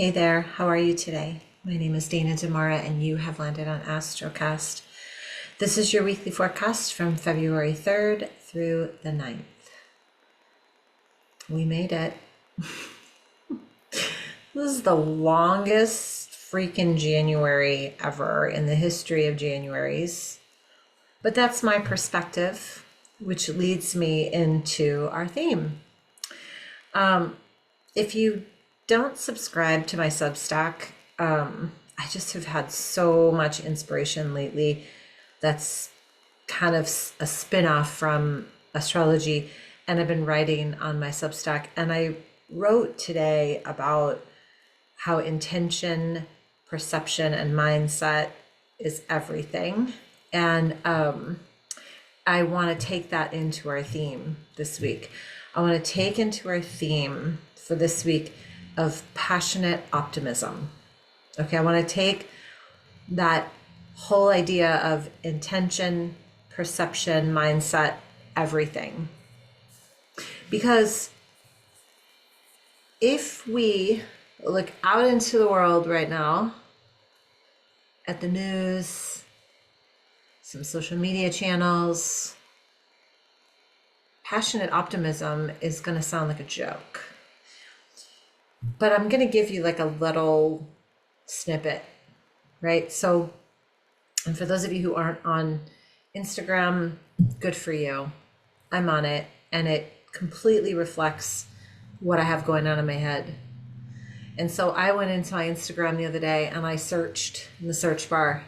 Hey there, how are you today? My name is Dana Demara and you have landed on Astrocast. This is your weekly forecast from February 3rd through the 9th. We made it. This is the longest freaking January ever in the history of Januaries. But that's my perspective, which leads me into our theme. If you don't subscribe to my Substack, I just have had so much inspiration lately that's kind of a spin-off from astrology, and I've been writing on my Substack, and I wrote today about how intention, perception, and mindset is everything. And I want to take that into our theme this week. I want to take into our theme for this week of passionate optimism. Okay, I want to take that whole idea of intention, perception, mindset, everything. Because if we look out into the world right now, at the news, some social media channels, passionate optimism is going to sound like a joke. But I'm going to give you like a little snippet, right? So, and for those of you who aren't on Instagram, good for you. I'm on it, and it completely reflects what I have going on in my head. And so I went into my Instagram the other day and I searched in the search bar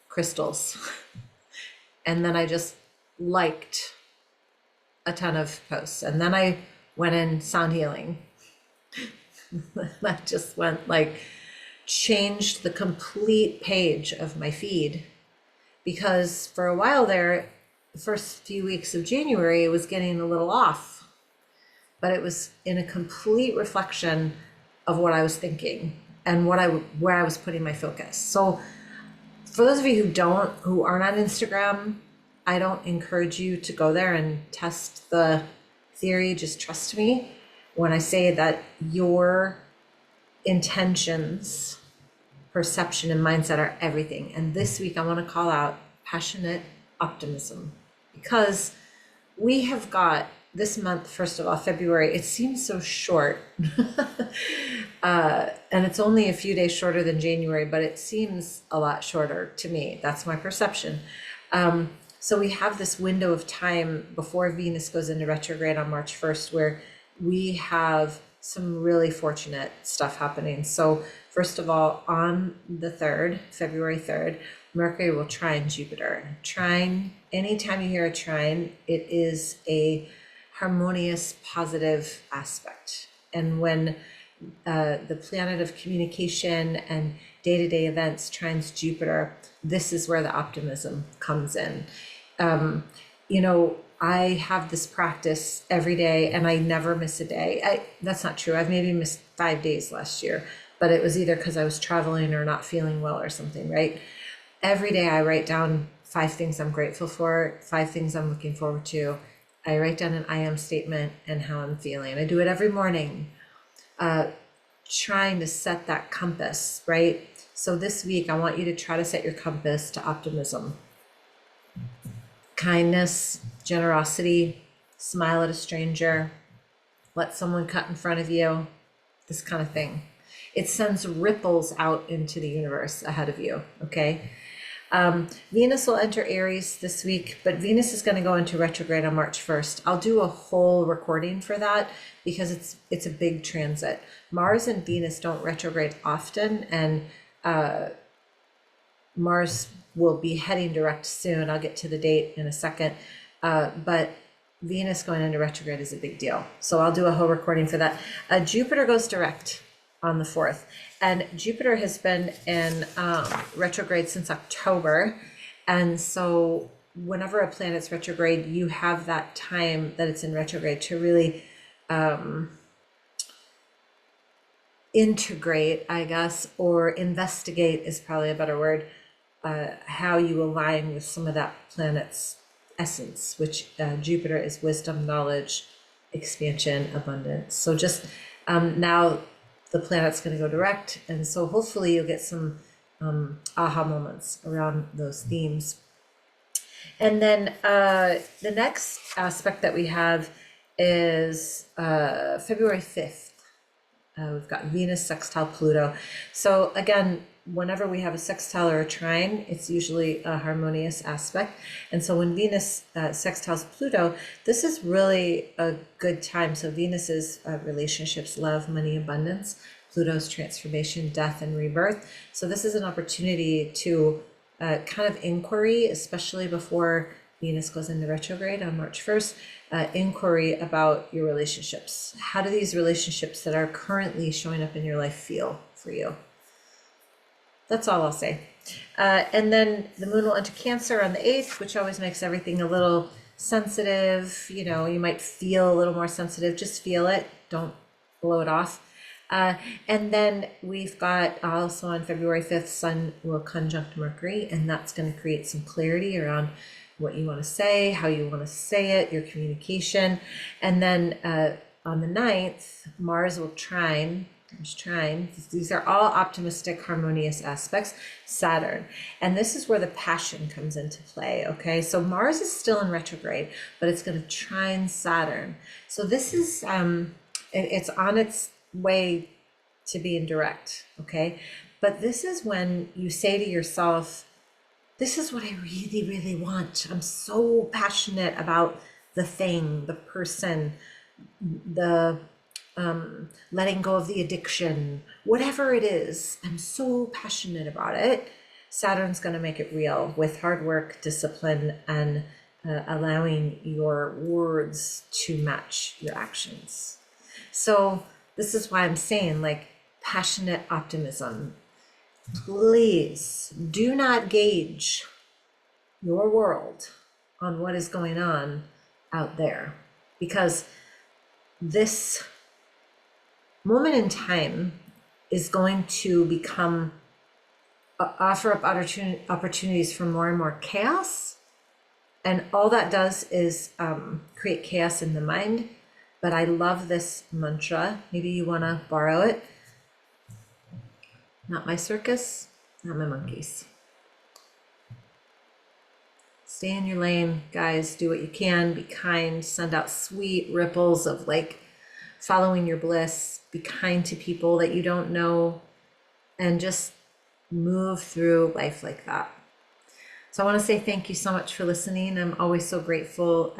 crystals. And then I just liked a ton of posts. And then I went in sound healing. I just went like, changed the complete page of my feed, because for a while there, the first few weeks of January, it was getting a little off, but it was in a complete reflection of what I was thinking and where I was putting my focus. So for those of you who aren't on Instagram, I don't encourage you to go there and test the theory. Just trust me when I say that your intentions, perception, and mindset are everything. And this week I want to call out passionate optimism, because we have got this month, first of all, February, it seems so short. And it's only a few days shorter than January, but it seems a lot shorter to me. That's my perception. So we have this window of time before Venus goes into retrograde on March 1st, where we have some really fortunate stuff happening. So first of all, on the 3rd, February 3rd, Mercury will trine Jupiter. Trine, anytime you hear a trine, it is a harmonious, positive aspect. And when the planet of communication and day-to-day events trines Jupiter, this is where the optimism comes in. I have this practice every day and I never miss a day. That's not true. I've maybe missed 5 days last year, but it was either because I was traveling or not feeling well or something, right? Every day I write down 5 things I'm grateful for, 5 things I'm looking forward to. I write down an I am statement and how I'm feeling. I do it every morning, trying to set that compass, right? So this week, I want you to try to set your compass to optimism. Kindness, generosity, smile at a stranger, let someone cut in front of you, this kind of thing. It sends ripples out into the universe ahead of you, okay? Venus will enter Aries this week, but Venus is going to go into retrograde on March 1st. I'll do a whole recording for that because it's a big transit. Mars and Venus don't retrograde often, and Mars will be heading direct soon. I'll get to the date in a second, but Venus going into retrograde is a big deal. So I'll do a whole recording for that. Jupiter goes direct on the 4th. And Jupiter has been in retrograde since October. And so whenever a planet's retrograde, you have that time that it's in retrograde to really integrate, I guess, or investigate is probably a better word, how you align with some of that planet's essence, which Jupiter is wisdom, knowledge, expansion, abundance. So just now the planet's going to go direct. And so hopefully you'll get some aha moments around those themes. And then the next aspect that we have is February 5th. We've got Venus sextile Pluto. So again, whenever we have a sextile or a trine, it's usually a harmonious aspect. And so when Venus sextiles Pluto, this is really a good time. So Venus is relationships, love, money, abundance. Pluto's transformation, death, and rebirth. So this is an opportunity to kind of inquiry, especially before Venus goes into retrograde on March 1st, inquiry about your relationships. How do these relationships that are currently showing up in your life feel for you? That's all I'll say. And then the moon will enter Cancer on the 8th, which always makes everything a little sensitive. You know, you might feel a little more sensitive. Just feel it. Don't blow it off. And then we've got also on February 5th, Sun will conjunct Mercury, and that's going to create some clarity around what you want to say, how you want to say it, your communication. And then on the 9th, Mars will trine. These are all optimistic, harmonious aspects. Saturn. And this is where the passion comes into play, okay? So Mars is still in retrograde, but it's going to trine Saturn. So this is, it's on its way to being direct, okay? But this is when you say to yourself, this is what I really, really want. I'm so passionate about the thing, the person, the letting go of the addiction, whatever it is. I'm so passionate about it. Saturn's going to make it real with hard work, discipline, and allowing your words to match your actions. So this is why I'm saying, like, passionate optimism. Please do not gauge your world on what is going on out there, because this moment in time is going to become offer up opportunities for more and more chaos, and all that does is create chaos in the mind. But I love this mantra. Maybe you want to borrow it. Not my circus, not my monkeys. Stay in your lane, guys. Do what you can. Be kind. Send out sweet ripples of like following your bliss. Be kind to people that you don't know, and just move through life like that. So I want to say thank you so much for listening. I'm always so grateful.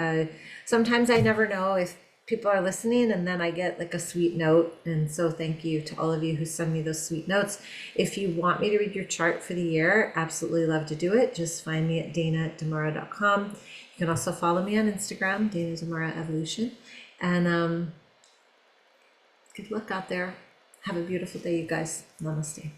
Sometimes I never know if people are listening, and then I get like a sweet note. And so thank you to all of you who send me those sweet notes. If you want me to read your chart for the year, absolutely love to do it. Just find me at dana@damara.com. You can also follow me on Instagram, Dana Damara Evolution. And good luck out there. Have a beautiful day, you guys. Namaste.